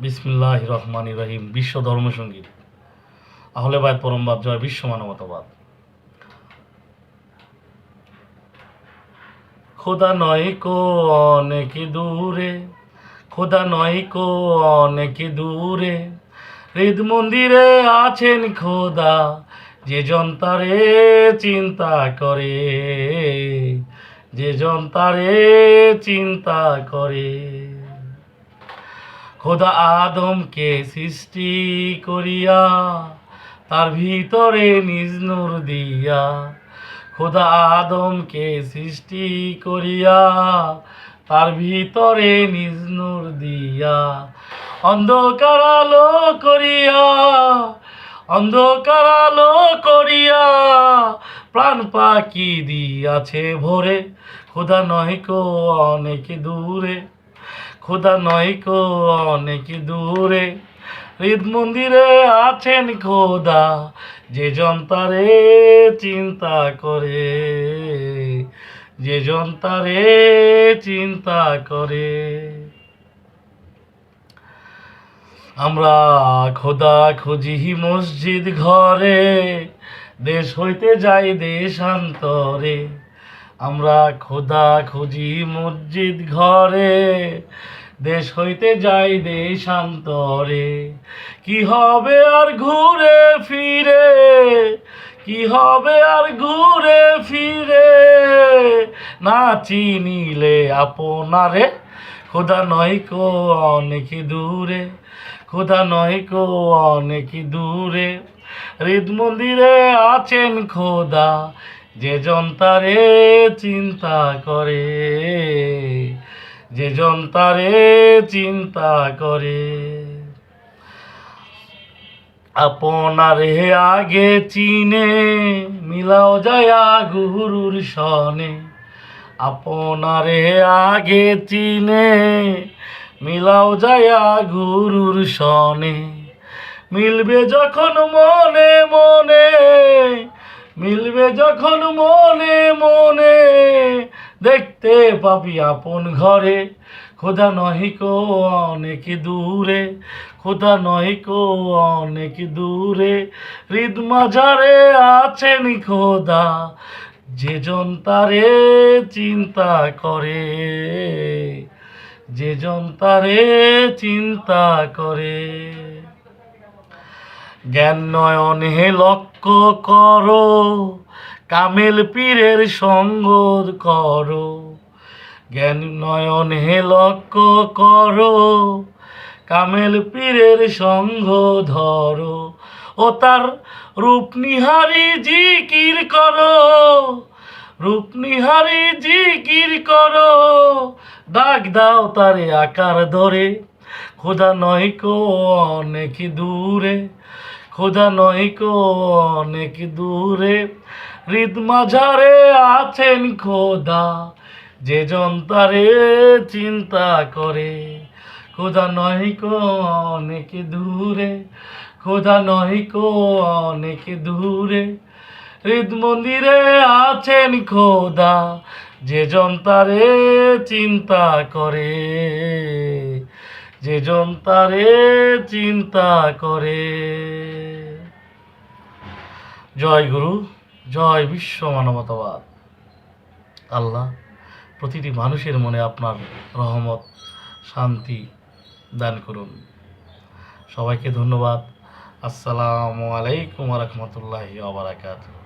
বিসমিল্লাহির রহমানির রহিম। বিশ্ব ধর্মসঙ্গীত, আহলে বায়ত পরমবাদ, জয় বিশ্ব মানবতাবাদ। খোদা নয় কো অনেক দূরে, খোদা নয় কো অনেক দূরে, হৃদ মন্দিরে আছেন খোদা, যে জন তারে চিন্তা করে, যে জন তারে চিন্তা করে। খোদা আদমকে সৃষ্টি করিয়া তার ভিতরে নিজ নূর দিয়া, খোদা আদমকে সৃষ্টি করিয়া তার ভিতরে নিজ নূর দিয়া, অন্ধকার আলো করিয়া, অন্ধকার আলো করিয়া প্রাণ পাখি দিয়াছে ভোরে। খোদা নয় কো অনেক দূরে, খোদা নয় কো অনেক দূরে, হৃদ মন্দিরে আছেন খোদা, যে জন তারে চিন্তা করে, যে জন তারে চিন্তা করে। আমরা খোদা খুঁজি মসজিদ ঘরে, দেশ হইতে যাই দেশান্তরে। আমরা খোদা খুঁজি মসজিদ ঘরে, দেশ হইতে যাই দেশান্তরে। কি হবে আর ঘুরে ফিরে, কি হবে আর ঘুরে ফিরে, না চিনিলে আপনারে। খোদা নয় কো অনেক দূরে, খোদা নয় কো অনেক দূরে, হৃদ মন্দিরে আছেন খোদা, যে জন তারে চিন্তা করে, যে জন তারে চিন্তা করে। আপনারে আগে চিনে মিলাও যায়া গুরুর সনে, আপনারে আগে চিনে মিলাও যায়া গুরুর সনে। মিলবে যখন মনে মনে, মিলবে যখন মনে মনে, দেখতে পাবি আপন ঘরে। খোদা নয় কো অনেক দূরে, খোদা নয় কো অনেক দূরে, হৃদ মাঝারে আছেন খোদা, যে জন তারে চিন্তা করে, যে জন তারে চিন্তা করে। জ্ঞান নয়নে লক্ষ্য করো, কামেল পীরের সঙ্গ করো। জ্ঞান নয়নে লক্ষ্য করো, কামেল পীরের সঙ্গ ধরো। ও তার রূপ নিহারি জিকির করো, রূপ নিহারি জিকির করো, ডাক দাও তারে আকার ধরে। খোদা নয় কো অনেক দূরে, খোদা নয় কো অনেক দূরে, হৃদ মাঝারে আছেন খোদা, যে জন তারে চিন্তা করে। খোদা নয় কো অনেক দূরে, খোদা নয় কো অনেক দূরে, হৃদ মন্দিরে আছেন খোদা, যে জন তারে চিন্তা করে, যে জন তারে চিন্তা করে। জয় গুরু, জয় বিশ্ব মানবতাবাদ। আল্লাহ প্রতিটি মানুষের মনে আপনার রহমত শান্তি দান করুন। সবাইকে ধন্যবাদ। আসসালামু আলাইকুম ওয়া রাহমাতুল্লাহি ওয়া বারাকাতুহু।